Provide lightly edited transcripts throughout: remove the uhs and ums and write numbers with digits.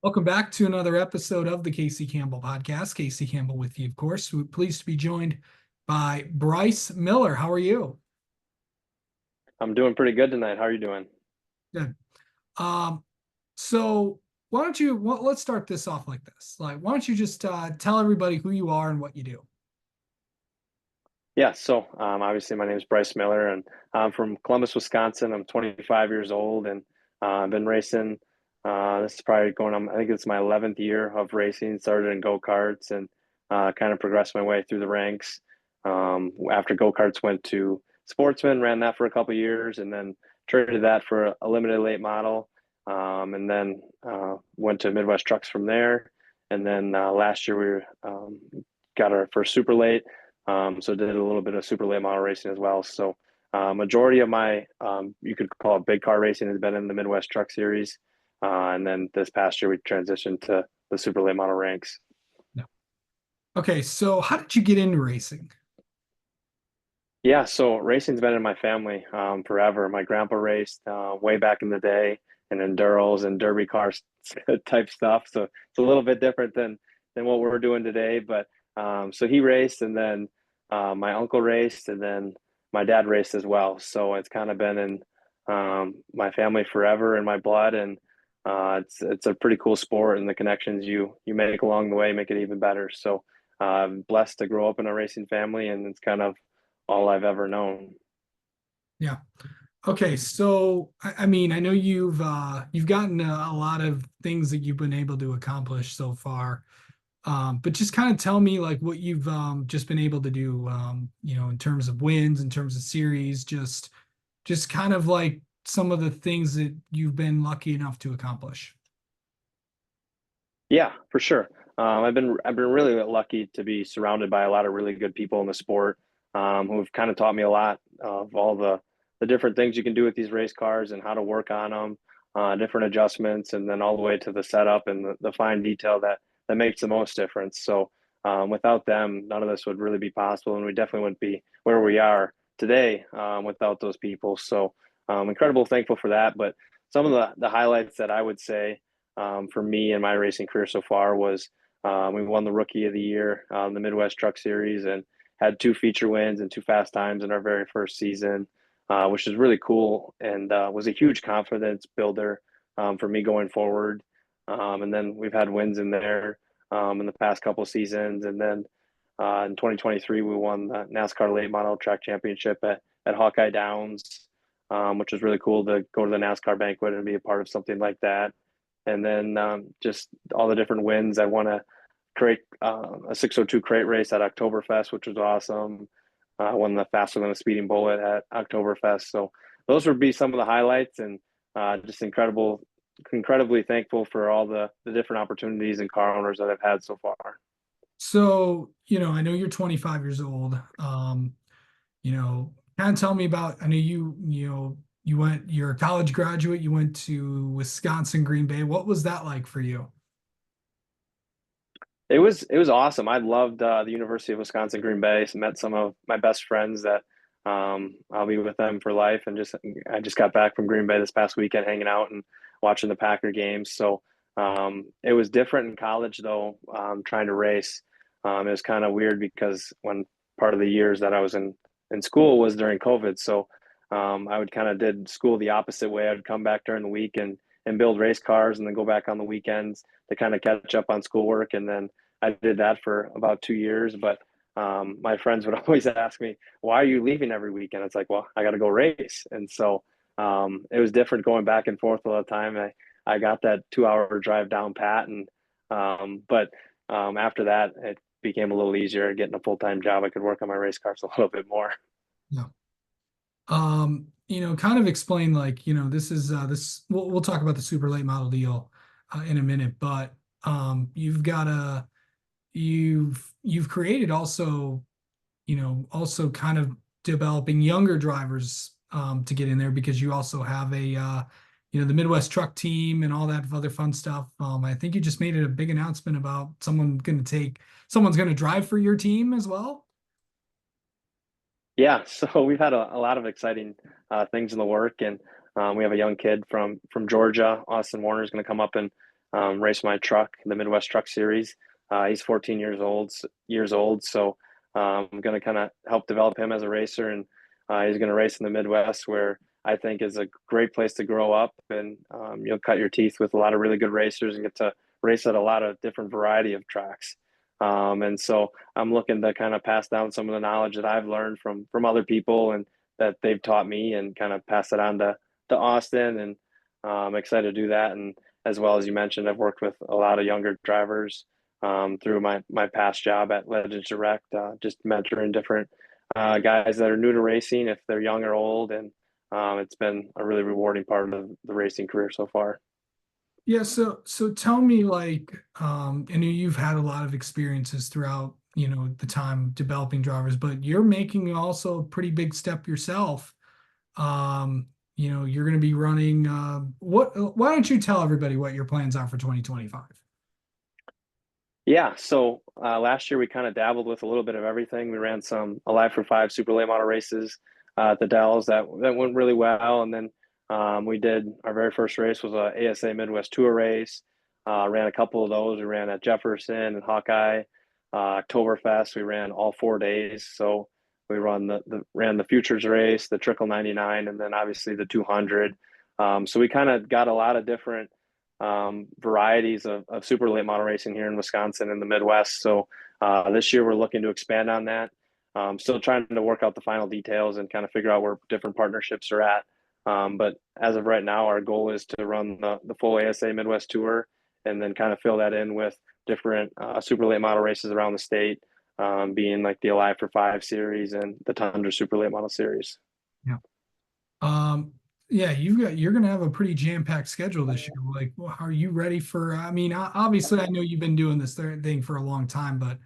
Welcome back to another episode of the Casey Campbell podcast. Casey Campbell with you, of course. We're pleased to be joined by Bryce Miller. How are you? I'm doing pretty good tonight. How are you doing? Good. Um, so why don't you let's start this off like this. Why don't you just tell everybody who you are and what you do? Obviously my name is Bryce Miller, and I'm from Columbus, Wisconsin. I'm 25 years old, and I've been racing. This is probably going on, I think it's my 11th year of racing. Started in go-karts and kind of progressed my way through the ranks. After go-karts, went to Sportsman, ran that for a couple years, and then traded that for a limited late model. And then went to Midwest Trucks from there. And then last year got our first super late. So did a little bit of super late model racing as well. So majority of my you could call it big car racing has been in the Midwest Truck Series, and then this past year we transitioned to the super late model ranks. No. Okay, so how did you get into racing? Yeah, so racing's been in my family forever. My grandpa raced way back in the day in enduros and derby cars type stuff. So it's a little bit different than what we're doing today. But so he raced, and then my uncle raced, and then my dad raced as well. So it's kind of been in my family forever, in my blood, and it's a pretty cool sport, and the connections you make along the way make it even better. So I'm blessed to grow up in a racing family, and it's kind of all I've ever known. Yeah. Okay, so I mean, I know you've gotten a lot of things that you've been able to accomplish so far. But just kind of tell me like what you've just been able to do, in terms of wins, in terms of series, just kind of like some of the things that you've been lucky enough to accomplish. Yeah, for sure. I've been really lucky to be surrounded by a lot of really good people in the sport, who've kind of taught me a lot of all the different things you can do with these race cars and how to work on them, different adjustments, and then all the way to the setup and the fine detail that makes the most difference. So without them, none of this would really be possible, and we definitely wouldn't be where we are today without those people. So incredible thankful for that. But some of the highlights that I would say for me and my racing career so far was we won the Rookie of the Year, the Midwest Truck Series, and had two feature wins and two fast times in our very first season, which is really cool and was a huge confidence builder for me going forward. And then we've had wins in there in the past couple of seasons. And then in 2023, we won the NASCAR Late Model Track Championship at Hawkeye Downs, which was really cool to go to the NASCAR banquet and be a part of something like that. And then just all the different wins. I won a 602 crate race at Oktoberfest, which was awesome. I won the faster than a speeding bullet at Oktoberfest. So those would be some of the highlights, and just incredibly thankful for all the different opportunities and car owners that I've had so far. So, I know you're 25 years old. Kind of tell me about, I know you're a college graduate, you went to Wisconsin, Green Bay. What was that like for you? It was awesome. I loved the University of Wisconsin Green Bay. Met some of my best friends that I'll be with them for life. And I just got back from Green Bay this past weekend, hanging out and watching the Packer games. So it was different in college though. Trying to race, it was kind of weird because when part of the years that I was in school was during COVID. So I would kind of did school the opposite way. I'd come back during the week and build race cars, and then go back on the weekends to kind of catch up on schoolwork. And then I did that for about 2 years. But my friends would always ask me, "Why are you leaving every weekend?" It's like, well, I got to go race. And so it was different going back and forth all the time. I got that 2 hour drive down pat, and but after that, it became a little easier getting a full time job. I could work on my race cars a little bit more. Yeah. Kind of explain like, this is this we'll talk about the super late model deal in a minute, but you've created also, also kind of developing younger drivers to get in there because you also have the Midwest truck team and all that other fun stuff. I think you just made it a big announcement about someone's going to drive for your team as well. Yeah, so we've had a lot of exciting things in the work, and we have a young kid from Georgia. Austin Warner is going to come up and race my truck, the Midwest Truck Series. He's 14 years old, so I'm going to kind of help develop him as a racer, and he's going to race in the Midwest, where I think is a great place to grow up, and you'll cut your teeth with a lot of really good racers and get to race at a lot of different variety of tracks. And so I'm looking to kind of pass down some of the knowledge that I've learned from other people and that they've taught me, and kind of pass it on to Austin. And I'm excited to do that. And as well as you mentioned, I've worked with a lot of younger drivers through my past job at Legends Direct, just mentoring different guys that are new to racing, if they're young or old. And it's been a really rewarding part of the racing career so far. Yeah, so tell me, like, I know you've had a lot of experiences throughout, the time developing drivers, but you're making also a pretty big step yourself. You're going to be running why don't you tell everybody what your plans are for 2025? Yeah, so last year we kind of dabbled with a little bit of everything. We ran some Alive for Five super late model races at the Dells that went really well, and then we did our very first race was a ASA Midwest Tour race. Ran a couple of those. We ran at Jefferson and Hawkeye, Oktoberfest. We ran all 4 days. So we ran the Futures race, the Trickle 99, and then obviously the 200. So we kind of got a lot of different varieties of super late model racing here in Wisconsin and the Midwest. So this year we're looking to expand on that. Still trying to work out the final details and kind of figure out where different partnerships are at. But as of right now, our goal is to run the full ASA Midwest Tour, and then kind of fill that in with different super late model races around the state, being like the Alive for Five series and the Tundra Super Late Model Series. Yeah. Um, yeah, you're gonna have a pretty jam-packed schedule this year. Like, are you ready for? I mean, obviously, I know you've been doing this thing for a long time, but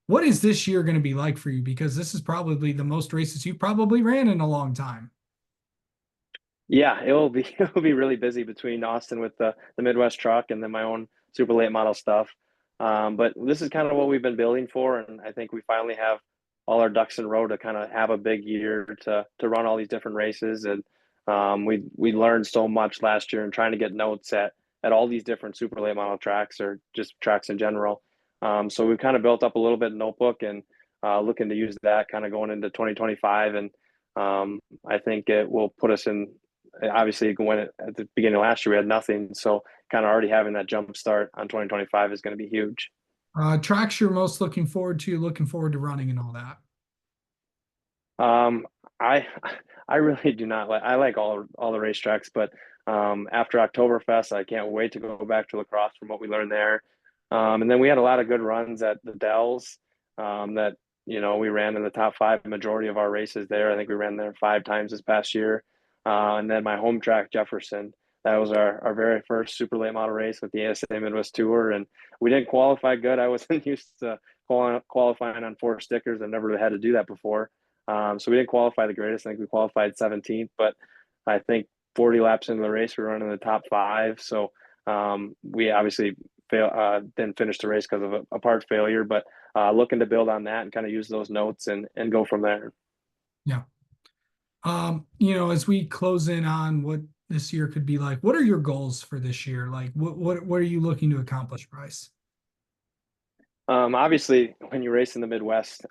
what is this year going to be like for you? Because this is probably the most races you probably ran in a long time. Yeah, it will be it will be really busy between Austin with the Midwest truck and then my own super late model stuff. But this is kind of what we've been building for, and I think we finally have all our ducks in a row to kind of have a big year to run all these different races. And we learned so much last year and trying to get notes at all these different super late model tracks or just tracks in general. So we've kind of built up a little bit of notebook and looking to use that kind of going into 2025. And I think it will put us in, obviously when at the beginning of last year we had nothing, so kind of already having that jump start on 2025 is going to be huge. Tracks you're most looking forward to running and all that. um I I really do not like, I like all the racetracks, but after Oktoberfest I can't wait to go back to lacrosse from what we learned there. And then we had a lot of good runs at the Dells, that we ran in the top five majority of our races there. I think we ran there 5 times this past year. And then my home track, Jefferson, that was our very first super late model race with the ASA Midwest Tour. And we didn't qualify good. I wasn't used to qualifying on 4 stickers. I've never had to do that before. So we didn't qualify the greatest. I think we qualified 17th, but I think 40 laps into the race, we were running the top five. So we obviously didn't finish the race because of a part failure, but looking to build on that and kind of use those notes and go from there. Yeah. As we close in on what this year could be like, what are your goals for this year? Like, what are you looking to accomplish, Bryce? Obviously, when you race in the Midwest,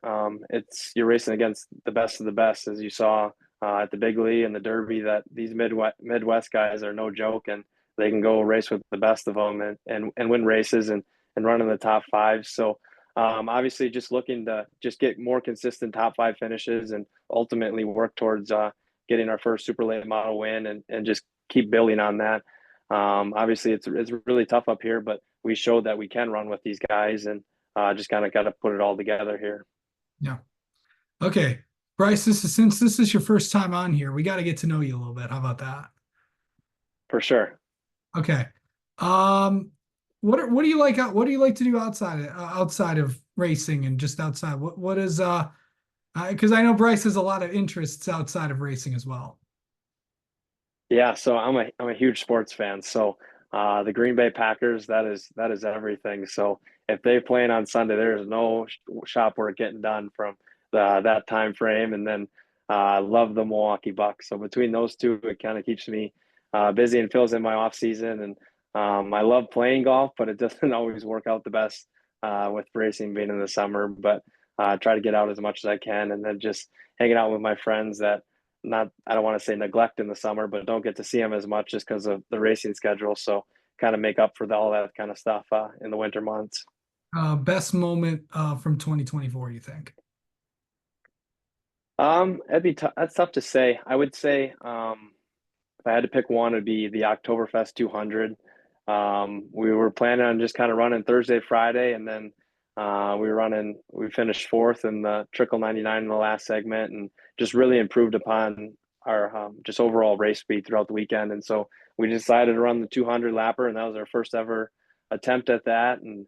you're racing against the best of the best, as you saw at the Big League and the Derby. That these Midwest guys are no joke, and they can go race with the best of them and win races and run in the top five. So obviously, just looking to just get more consistent top five finishes and ultimately work towards getting our first super late model win and just keep building on that. Obviously, it's really tough up here, but we showed that we can run with these guys, and just kind of got to put it all together here. Yeah. Okay. Bryce, since this is your first time on here, we got to get to know you a little bit. How about that? For sure. Okay. Um, what do you like? What do you like to do outside of racing and just outside? What is because I know Bryce has a lot of interests outside of racing as well. Yeah, so I'm a huge sports fan. So the Green Bay Packers, that is everything. So if they playing on Sunday, there's no shop work getting done from that time frame. And then love the Milwaukee Bucks. So between those two, it kind of keeps me busy and fills in my off season. And I love playing golf, but it doesn't always work out the best with racing being in the summer. But try to get out as much as I can, and then just hanging out with my friends that not I don't want to say neglect in the summer, but don't get to see them as much just because of the racing schedule. So kind of make up for all that kind of stuff in the winter months. Best moment from 2024, you think? That'd be tough. That's tough to say. I would say if I had to pick one, it'd be the Oktoberfest 200. We were planning on just kind of running Thursday, Friday, and then we finished fourth in the Trickle 99 in the last segment and just really improved upon our just overall race speed throughout the weekend. And so we decided to run the 200 lapper, and that was our first ever attempt at that. And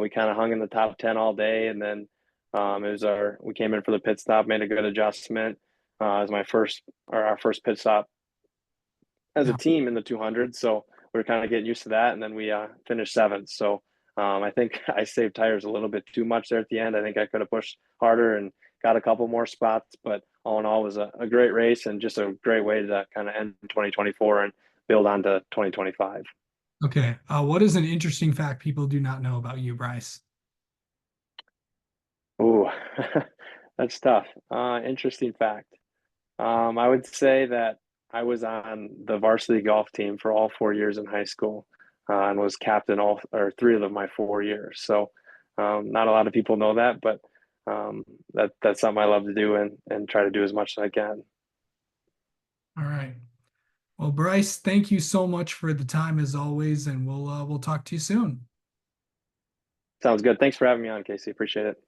we kind of hung in the top 10 all day. And then we came in for the pit stop, made a good adjustment. As our first pit stop as a Yeah. team in the 200. So we are kind of getting used to that. And then we finished seventh. So I think I saved tires a little bit too much there at the end. I think I could have pushed harder and got a couple more spots. But all in all, it was a great race and just a great way to kind of end 2024 and build on to 2025. Okay. What is an interesting fact people do not know about you, Bryce? Ooh, that's tough. Interesting fact. I would say that I was on the varsity golf team for all 4 years in high school, and was captain all or three of my 4 years. So, not a lot of people know that, but that's something I love to do and try to do as much as I can. All right. Well, Bryce, thank you so much for the time as always, and we'll talk to you soon. Sounds good. Thanks for having me on, Casey. Appreciate it.